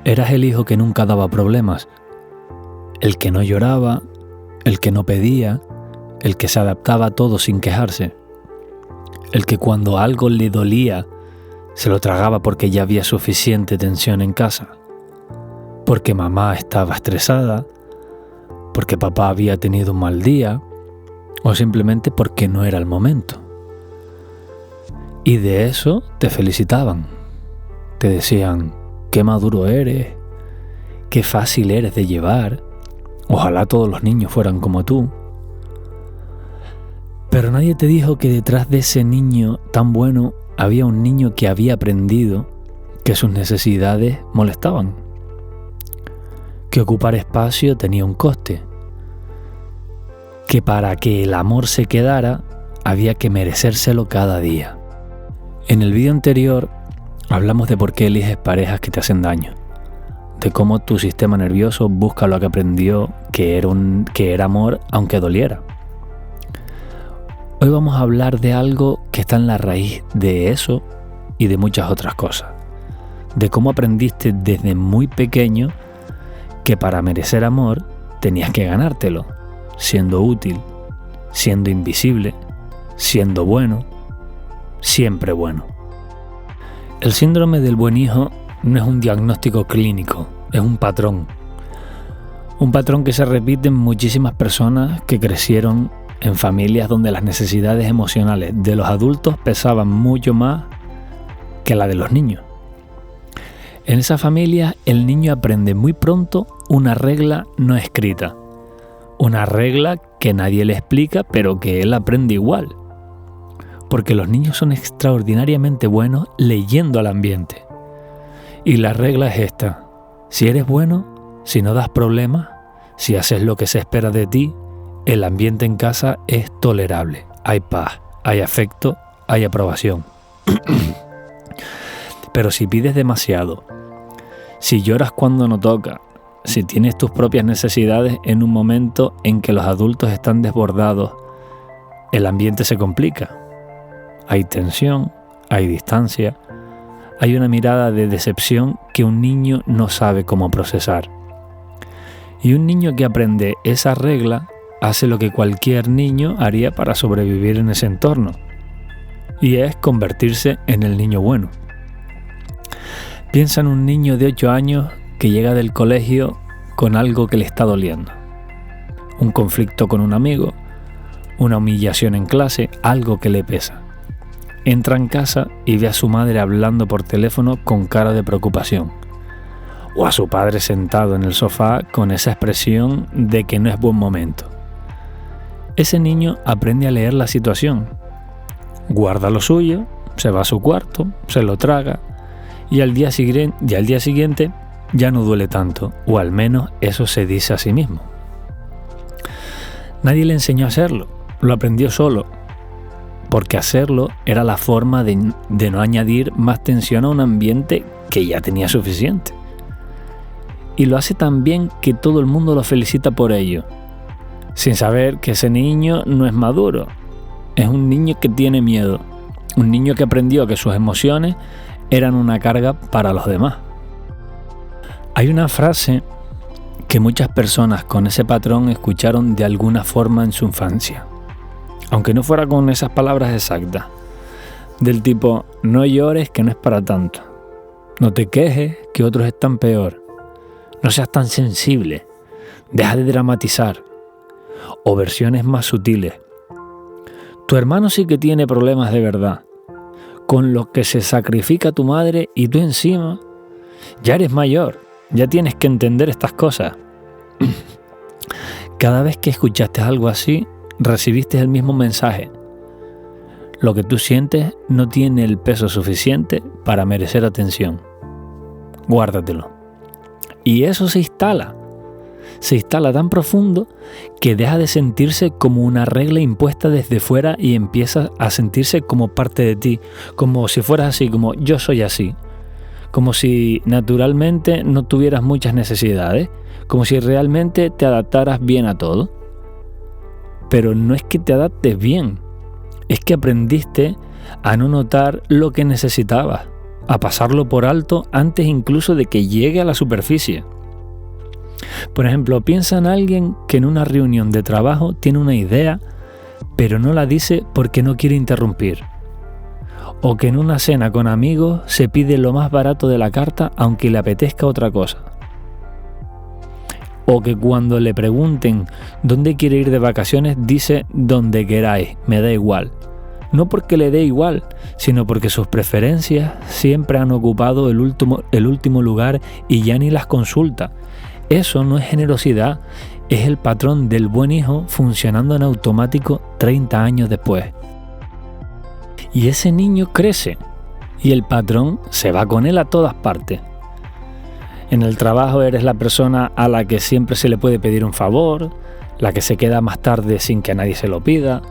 Eras el hijo que nunca daba problemas, el que no lloraba, el que no pedía, el que se adaptaba a todo sin quejarse, el que cuando algo le dolía se lo tragaba porque ya había suficiente tensión en casa, porque mamá estaba estresada, porque papá había tenido un mal día o simplemente porque no era el momento. Y de eso te felicitaban, te decían: qué maduro eres, qué fácil eres de llevar, ojalá todos los niños fueran como tú. Pero nadie te dijo que detrás de ese niño tan bueno había un niño que había aprendido que sus necesidades molestaban, que ocupar espacio tenía un coste, que para que el amor se quedara había que merecérselo cada día. En el vídeo anterior hablamos de por qué eliges parejas que te hacen daño, de cómo tu sistema nervioso busca lo que aprendió que era amor aunque doliera. Hoy vamos a hablar de algo que está en la raíz de eso y de muchas otras cosas, de cómo aprendiste desde muy pequeño que para merecer amor tenías que ganártelo, siendo útil, siendo invisible, siendo bueno, siempre bueno. El síndrome del buen hijo no es un diagnóstico clínico, es un patrón. Un patrón que se repite en muchísimas personas que crecieron en familias donde las necesidades emocionales de los adultos pesaban mucho más que la de los niños. En esas familias el niño aprende muy pronto una regla no escrita, una regla que nadie le explica pero que él aprende igual. Porque los niños son extraordinariamente buenos leyendo al ambiente. Y la regla es esta: si eres bueno, si no das problemas, si haces lo que se espera de ti, el ambiente en casa es tolerable. Hay paz, hay afecto, hay aprobación. Pero si pides demasiado, si lloras cuando no toca, si tienes tus propias necesidades en un momento en que los adultos están desbordados, el ambiente se complica. Hay tensión, hay distancia, hay una mirada de decepción que un niño no sabe cómo procesar. Y un niño que aprende esa regla hace lo que cualquier niño haría para sobrevivir en ese entorno, y es convertirse en el niño bueno. Piensa en un niño de 8 años que llega del colegio con algo que le está doliendo. Un conflicto con un amigo, una humillación en clase, algo que le pesa. Entra en casa y ve a su madre hablando por teléfono con cara de preocupación, o a su padre sentado en el sofá con esa expresión de que no es buen momento. Ese niño aprende a leer la situación, guarda lo suyo, se va a su cuarto, se lo traga y al día siguiente ya no duele tanto, o al menos eso se dice a sí mismo. Nadie le enseñó a hacerlo, lo aprendió solo, porque hacerlo era la forma de no añadir más tensión a un ambiente que ya tenía suficiente. Y lo hace tan bien que todo el mundo lo felicita por ello, sin saber que ese niño no es maduro, es un niño que tiene miedo, un niño que aprendió que sus emociones eran una carga para los demás. Hay una frase que muchas personas con ese patrón escucharon de alguna forma en su infancia, aunque no fuera con esas palabras exactas, del tipo: no llores que no es para tanto, no te quejes que otros están peor, no seas tan sensible, deja de dramatizar, o versiones más sutiles: tu hermano sí que tiene problemas de verdad, con los que se sacrifica tu madre y tú encima, ya eres mayor, ya tienes que entender estas cosas. Cada vez que escuchaste algo así, recibiste el mismo mensaje: lo que tú sientes no tiene el peso suficiente para merecer atención, guárdatelo. Y eso se instala tan profundo que deja de sentirse como una regla impuesta desde fuera y empieza a sentirse como parte de ti, como si fueras así, como yo soy así, como si naturalmente no tuvieras muchas necesidades, como si realmente te adaptaras bien a todo. Pero no es que te adaptes bien, es que aprendiste a no notar lo que necesitabas, a pasarlo por alto antes incluso de que llegue a la superficie. Por ejemplo, piensa en alguien que en una reunión de trabajo tiene una idea, pero no la dice porque no quiere interrumpir. O que en una cena con amigos se pide lo más barato de la carta aunque le apetezca otra cosa. O que cuando le pregunten dónde quiere ir de vacaciones dice donde queráis, me da igual. No porque le dé igual, sino porque sus preferencias siempre han ocupado el último lugar y ya ni las consulta. Eso no es generosidad, es el patrón del buen hijo funcionando en automático 30 años después. Y ese niño crece y el patrón se va con él a todas partes. En el trabajo eres la persona a la que siempre se le puede pedir un favor, la que se queda más tarde sin que nadie se lo pida,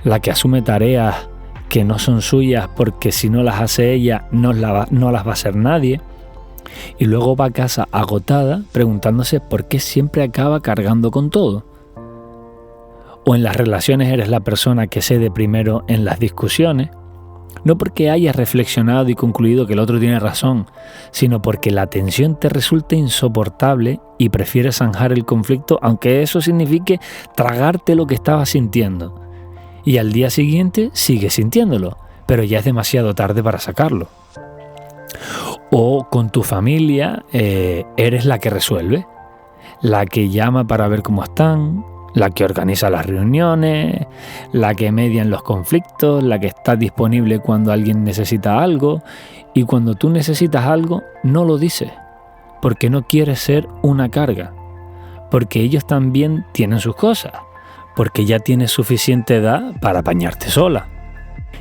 la que asume tareas que no son suyas porque si no las hace ella no las va a hacer nadie, y luego va a casa agotada preguntándose por qué siempre acaba cargando con todo. O en las relaciones eres la persona que cede primero en las discusiones, no porque hayas reflexionado y concluido que el otro tiene razón, sino porque la tensión te resulta insoportable y prefieres zanjar el conflicto aunque eso signifique tragarte lo que estabas sintiendo. Y al día siguiente sigues sintiéndolo, pero ya es demasiado tarde para sacarlo. O con tu familia eres la que resuelve, la que llama para ver cómo están, la que organiza las reuniones, la que media en los conflictos, la que está disponible cuando alguien necesita algo, y cuando tú necesitas algo no lo dices, porque no quieres ser una carga, porque ellos también tienen sus cosas, porque ya tienes suficiente edad para apañarte sola.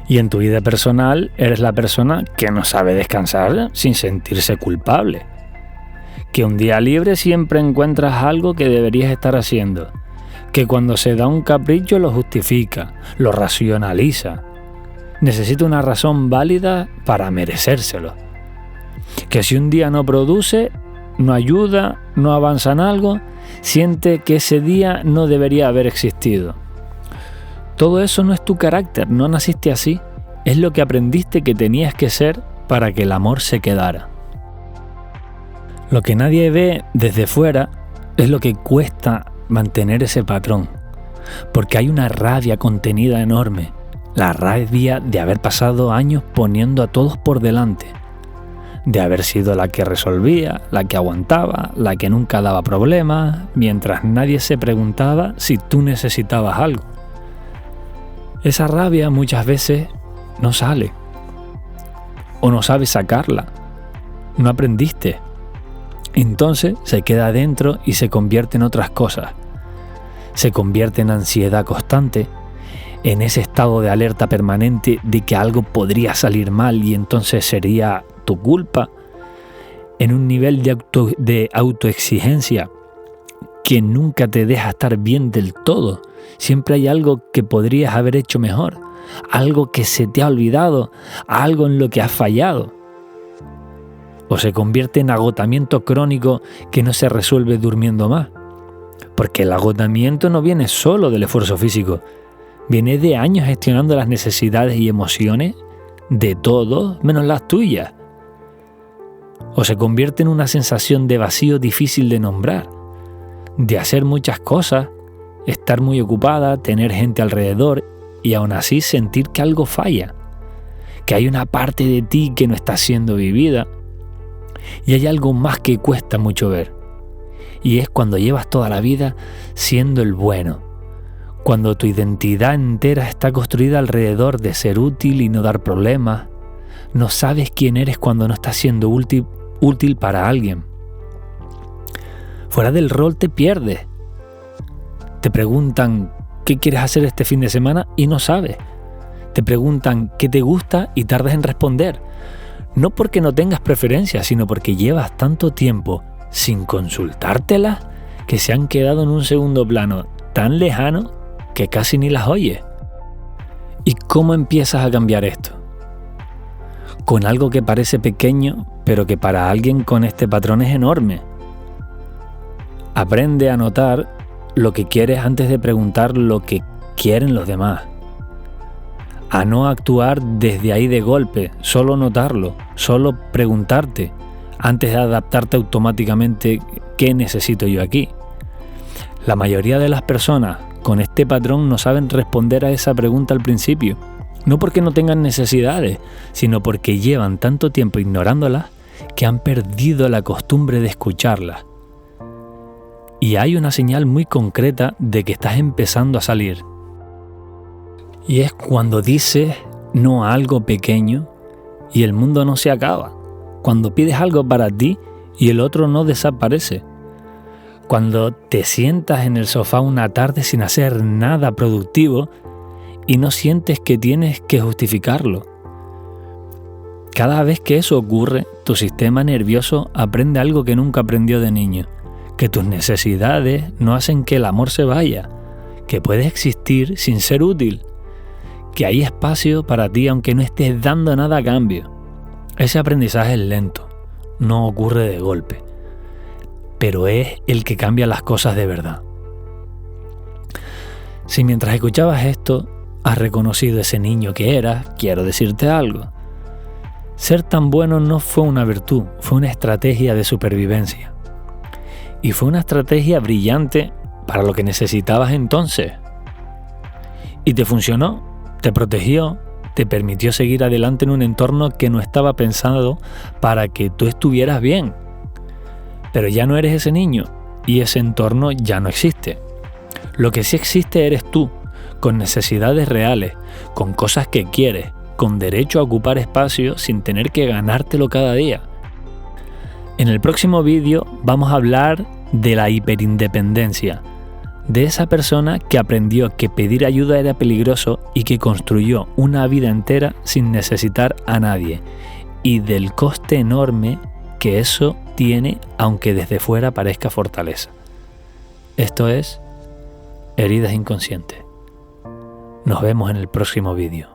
Y en tu vida personal eres la persona que no sabe descansar sin sentirse culpable, que un día libre siempre encuentras algo que deberías estar haciendo, que cuando se da un capricho lo justifica, lo racionaliza, necesita una razón válida para merecérselo, que si un día no produce, no ayuda, no avanza en algo, siente que ese día no debería haber existido. Todo eso no es tu carácter, no naciste así, es lo que aprendiste que tenías que ser para que el amor se quedara. Lo que nadie ve desde fuera es lo que cuesta mantener ese patrón, porque hay una rabia contenida enorme, la rabia de haber pasado años poniendo a todos por delante, de haber sido la que resolvía, la que aguantaba, la que nunca daba problemas, mientras nadie se preguntaba si tú necesitabas algo. Esa rabia muchas veces no sale, o no sabes sacarla, no aprendiste. Entonces se queda adentro y se convierte en otras cosas. Se convierte en ansiedad constante, en ese estado de alerta permanente de que algo podría salir mal y entonces sería tu culpa, en un nivel de autoexigencia que nunca te deja estar bien del todo. Siempre hay algo que podrías haber hecho mejor, algo que se te ha olvidado, algo en lo que has fallado. O se convierte en agotamiento crónico que no se resuelve durmiendo más. Porque el agotamiento no viene solo del esfuerzo físico, viene de años gestionando las necesidades y emociones de todos menos las tuyas. O se convierte en una sensación de vacío difícil de nombrar, de hacer muchas cosas, estar muy ocupada, tener gente alrededor y aún así sentir que algo falla, que hay una parte de ti que no está siendo vivida. Y hay algo más que cuesta mucho ver, y es cuando llevas toda la vida siendo el bueno, cuando tu identidad entera está construida alrededor de ser útil y no dar problemas, no sabes quién eres cuando no estás siendo útil para alguien. Fuera del rol te pierdes. Te preguntan qué quieres hacer este fin de semana y no sabes. Te preguntan qué te gusta y tardas en responder. No porque no tengas preferencias, sino porque llevas tanto tiempo sin consultártelas que se han quedado en un segundo plano tan lejano que casi ni las oyes. ¿Y cómo empiezas a cambiar esto? Con algo que parece pequeño, pero que para alguien con este patrón es enorme. Aprende a notar lo que quieres antes de preguntar lo que quieren los demás. a no actuar desde ahí de golpe, solo notarlo, solo preguntarte, antes de adaptarte automáticamente ¿qué necesito yo aquí? La mayoría de las personas con este patrón no saben responder a esa pregunta al principio, no porque no tengan necesidades, sino porque llevan tanto tiempo ignorándolas que han perdido la costumbre de escucharlas. Y hay una señal muy concreta de que estás empezando a salir. Y es cuando dices no a algo pequeño y el mundo no se acaba. Cuando pides algo para ti y el otro no desaparece. Cuando te sientas en el sofá una tarde sin hacer nada productivo y no sientes que tienes que justificarlo. Cada vez que eso ocurre, tu sistema nervioso aprende algo que nunca aprendió de niño. Que tus necesidades no hacen que el amor se vaya. Que puedes existir sin ser útil. Que hay espacio para ti aunque no estés dando nada a cambio. Ese aprendizaje es lento, no ocurre de golpe, pero es el que cambia las cosas de verdad. Si mientras escuchabas esto has reconocido ese niño que eras, quiero decirte algo. Ser tan bueno no fue una virtud, fue una estrategia de supervivencia. Y fue una estrategia brillante para lo que necesitabas entonces. Y te funcionó, te protegió, te permitió seguir adelante en un entorno que no estaba pensado para que tú estuvieras bien. Pero ya no eres ese niño y ese entorno ya no existe. Lo que sí existe eres tú, con necesidades reales, con cosas que quieres, con derecho a ocupar espacio sin tener que ganártelo cada día. En el próximo vídeo vamos a hablar de la hiperindependencia, de esa persona que aprendió que pedir ayuda era peligroso y que construyó una vida entera sin necesitar a nadie, y del coste enorme que eso tiene aunque desde fuera parezca fortaleza. Esto es Heridas Inconscientes. Nos vemos en el próximo vídeo.